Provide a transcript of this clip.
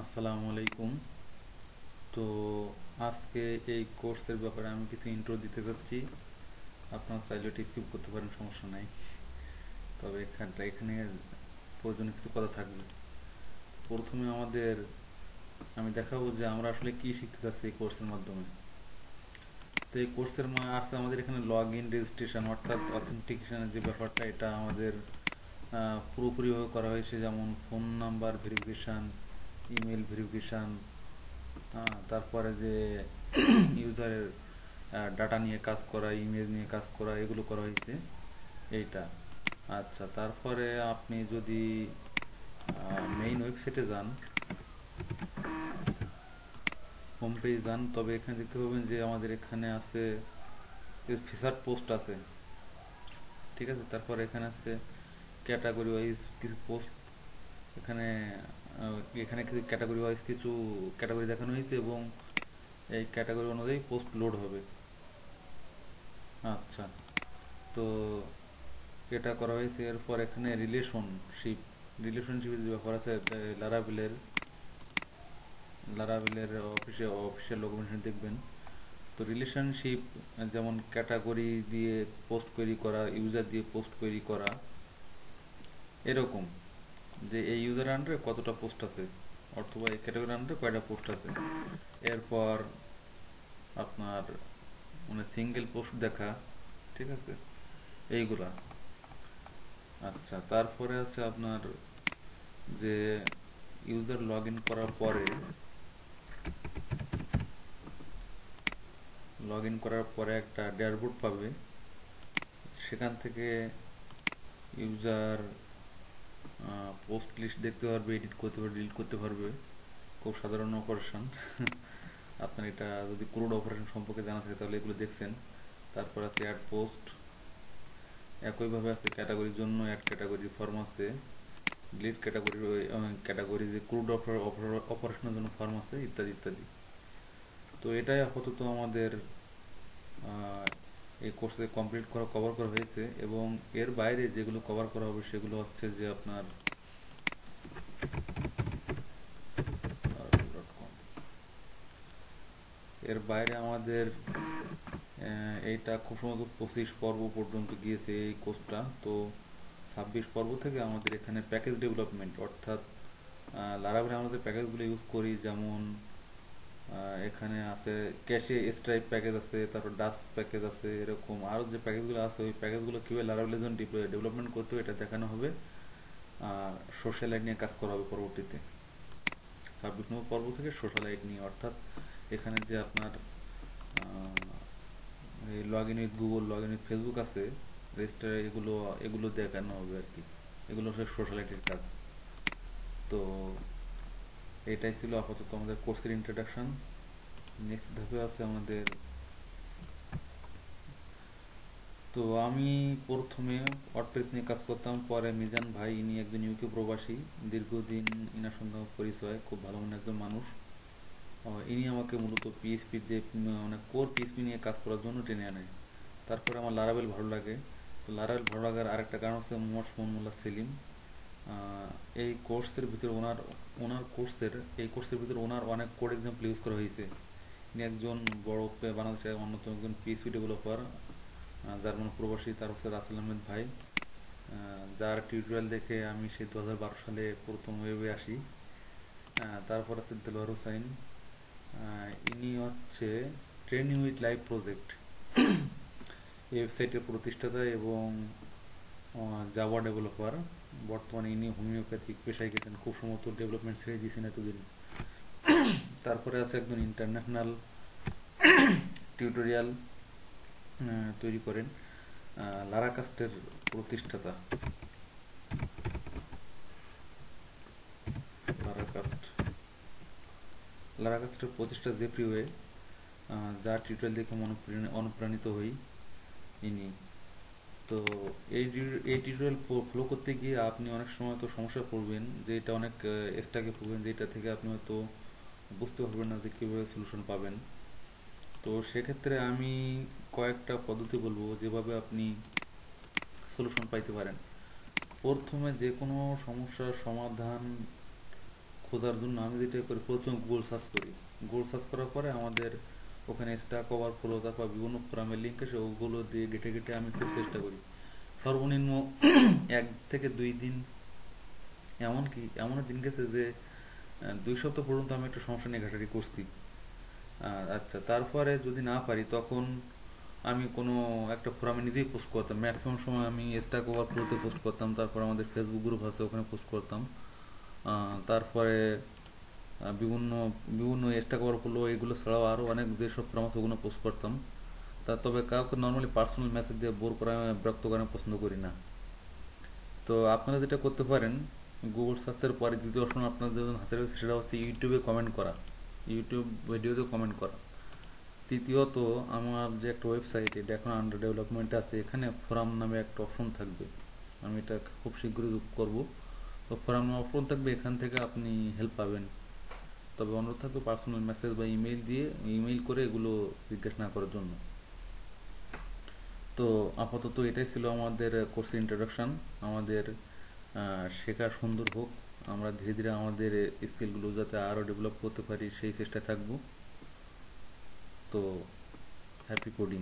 আসসালামু আলাইকুম। তো আজকে এই কোর্সের ব্যাপারে আমি কিছু ইন্ট্রো দিতে যাচ্ছি। আপনারা চাইলে এটা স্কিপ করতে পারেন, সমস্যা নাই। তবে এখানে প্রয়োজনীয় কিছু কথা থাকবে। প্রথমে আমি দেখাবো যে আমরা আসলে কি শিখতে চাচ্ছি এই কোর্সের মাধ্যমে। তো এই কোর্সের আছে আমাদের এখানে লগ ইন রেজিস্ট্রেশন অর্থাৎ অথেন্টিকেশনের যে ব্যাপারটা, এটা আমাদের পুরোপুরিভাবে করা হয়েছে। যেমন phone number verification, email verification, তারপরে যে ইউজারের ডাটা নিয়ে কাজ করা, ইমেজ নিয়ে কাজ করা, এগুলো করা হয়েছে এইটা। আচ্ছা, তারপরে আপনি যদি মেইন ওয়েবসাইটে যান, হোম পেজ যান, তবে এখানে দেখতে পাবেন যে আমাদের এখানে আছে ফিচার পোস্ট আছে। ঠিক আছে, তারপরে এখানে আছে ক্যাটাগরি ওয়াইজ কিছু পোস্ট। এখানে এখানে কিছু ক্যাটাগরি ওয়াইজ কিছু ক্যাটাগরি দেখানো হয়েছে এবং এই ক্যাটাগরি অনুযায়ী পোস্ট লোড হবে। আচ্ছা, তো এটা করা হয়েছে। এরপর এখানে রিলেশনশিপের যে ব্যাপার আছে, লারাভেলের লারাভেলের অফিসিয়াল ডকুমেন্টেশন দেখবেন। তো রিলেশনশিপ, যেমন ক্যাটাগরি দিয়ে পোস্ট কোয়েরি করা, ইউজার দিয়ে পোস্ট কোয়েরি করা, এরকম যে এই ইউজার আন্ডারে কতটা পোস্ট আছে অথবা এই ক্যাটাগরি আন্ডারে কয়টা পোস্ট আছে। এরপর আপনার মানে সিঙ্গেল পোস্ট দেখা, ঠিক আছে, এইগুলা। আচ্ছা, তারপরে আছে আপনার যে ইউজার লগ ইন করার পরে একটা ড্যাশবোর্ড পাবে। সেখান থেকে ইউজার পোস্ট লিস্ট দেখতে পারবে, এডিট করতে পারবে, ডিলিট করতে পারবে। খুব সাধারণ অপারেশন। আপনার এটা যদি ক্রুড অপারেশন সম্পর্কে জানা থাকে তাহলে এগুলো দেখছেন। তারপর আছে অ্যাড পোস্ট, একইভাবে আছে ক্যাটাগরির জন্য অ্যাড ক্যাটাগরি ফর্ম আছে, ডিলিট ক্যাটাগরি যে ক্রুড অপারেশনের জন্য ফর্ম আছে, ইত্যাদি ইত্যাদি। তো এটাই আপাতত আমাদের এই কোর্সে কভার করা হয়েছে। এবং এর বাইরে যেগুলো কভার করা হবে সেগুলো হচ্ছে যে আপনার এর বাইরে আমাদের এইটা খুব সম্ভবত 25 পর্ব পর্যন্ত গিয়েছে এই কোর্সটা। তো 26 পর্ব থেকে আমাদের এখানে প্যাকেজ ডেভেলপমেন্ট, অর্থাৎ লারাভেলে আমাদের প্যাকেজগুলো ইউজ করি। যেমন এখানে আছে ক্যাশে স্ট্রাইপ প্যাকেজ আছে, তারপর ডাস্ট প্যাকেজ আছে, এরকম আরও যে প্যাকেজগুলো আছে ওই প্যাকেজগুলো কীভাবে লারাভেলের জন্য ডেভেলপমেন্ট করতে হবে এটা দেখানো হবে। আর সোশ্যাল লাইট নিয়ে কাজ করা হবে পরবর্তীতে। 26 নম্বর পর্ব থেকে সোশ্যাল লাইট নিয়ে, অর্থাৎ এখানে যে আপনার এই log in with Google, log in with Facebook আছে, রেজিস্টার, এগুলো এগুলো দেখানো হবে আর কি। এগুলো হচ্ছে সোশ্যাল লাইটের কাজ। তো এটাই ছিল আপাতত আমাদের কোর্সের ইন্ট্রোডাকশন। নেক্সট ধাপে আছে আমাদের। তো আমি প্রথমে ওয়ার্ডপ্রেস নিয়ে কাজ করতাম, পরে মিজান ভাই, ইনি একজন ইউকে প্রবাসী, দীর্ঘদিন ইনার সঙ্গে পরিচয়, খুব ভালো মনে একজন মানুষ। ইনি আমাকে মূলত পিএইচপি দিয়ে মানে কোর পিএইচপি নিয়ে কাজ করার জন্য টেনে আনে। তারপরে আমার লারাবেল ভালো লাগে। তো লারাবেল ভালো লাগার আরেকটা কারণ হচ্ছে মোহাম্মদ সুমন মোল্লা সেলিম। আহ, এই কোর্সের ভিতরে ওনার কোর্সের ভিতরে ওনার অনেক কোড এক্সাম্পল ইউজ করা হয়েছে। ইনি একজন বড় বাংলাদেশের অন্যতম একজন পিএইচপি ডেভেলপার, জার্মান প্রবাসী। তার হচ্ছে রাসেল আহমেদ ভাই, যার টিউটোরিয়াল দেখে আমি সেই 2012 সালে প্রথম ওয়েবে আসি। তারপর আছে দেলোয়ার হোসাইন, ইনি হচ্ছে ট্রেনিং উইথ লাইভ প্রজেক্ট, এই ওয়েবসাইটের প্রতিষ্ঠাতা এবং জাভা ডেভেলপার। বর্তমানে ইনি হোমিওপ্যাথিক পেশায় গেছেন, খুব সম্ভবত ডেভেলপমেন্ট ছেড়ে দিয়েছেন এতদিন। তারপরে আছে একজন ইন্টারন্যাশনাল টিউটোরিয়াল তৈরি করেন, লারাকাস্টের প্রতিষ্ঠাতা। লারাকাস্ট লারাকাস্টের প্রতিষ্ঠাতা জেফ্রি ওয়ে, যার টিউটোরিয়াল দেখে অনুপ্রাণিত হই ইনি। তো এই টিউটোরিয়াল ফলো করতে গিয়ে আপনি অনেক সময় তো সমস্যায় পড়বেন, যে এটা অনেক স্টাকে পড়বেন, যে এটা থেকে আপনি হয়তো বুঝতে পারবেন না যে কীভাবে সলিউশন পাবেন। তো সেক্ষেত্রে আমি কয়েকটা পদ্ধতি বলবো যেভাবে আপনি সলিউশন পাইতে পারেন। প্রথমে যে কোনো সমস্যার সমাধান খোঁজার জন্য আমি যেটা করি, প্রথমে গুগল সার্চ করি। গুগল সার্চ করার পরে আমাদের ওখানে স্ট্যাক ওভারফ্লো তারপর বিভিন্ন ফোরামের লিঙ্ক আসে, ওগুলো দিয়ে ঘেটে ঘেটে আমি খুব চেষ্টা করি সর্বনিম্ন 1 থেকে 2 দিন, এমনকি এমনও দিন গেছে যে 2 সপ্তাহ পর্যন্ত আমি একটা সমস্যা নিয়ে ঘাটাঘাটি করছি। আচ্ছা, তারপরে যদি না পারি তখন আমি কোনো একটা ফোরামে নিজেই পোস্ট করতাম। ম্যাক্সিমাম সময় আমি স্ট্যাক ওভারফ্লোতে পোস্ট করতাম, তারপর আমাদের ফেসবুক গ্রুপ আছে ওখানে পোস্ট করতাম। তারপরে বিভিন্ন বিভিন্ন স্ট্যাক ওভারফ্লো এগুলো ছাড়াও আরও অনেক যেসব ফোরাম আছে ওগুলো পোস্ট করতাম। তবে কাউকে নর্মালি পার্সোনাল মেসেজ দিয়ে বোর করা, বিরক্ত করা আমি পছন্দ করি না। তো আপনারা যেটা করতে পারেন, গুগল সার্চের পরে দ্বিতীয় অপশন আপনাদের জন্য হাতে রয়েছে, সেটা হচ্ছে ইউটিউবে কমেন্ট করা, ইউটিউব ভিডিওতে কমেন্ট করা। তৃতীয়ত, আমার যে একটা ওয়েবসাইট, এটা এখন আন্ডার ডেভেলপমেন্ট আছে, এখানে ফোরাম নামে একটা অপশন থাকবে। আমি এটা খুব শীঘ্রই যোগ করব। তো ফোরাম নামে অপশন থাকবে, এখান থেকে আপনি হেল্প পাবেন। তবে অনুরোধ থাকবে পার্সোনাল মেসেজ বা ইমেইল দিয়ে, ইমেইল করে এগুলো জিজ্ঞেস না করার জন্য। তো আপাতত এটাই ছিল আমাদের কোর্সের ইন্ট্রোডাকশন। আমাদের শেখা সুন্দর হোক, আমরা ধীরে ধীরে আমাদের স্কিলগুলো যাতে আরও ডেভেলপ করতে পারি সেই চেষ্টায় থাকবো। তো হ্যাপি কোডিং।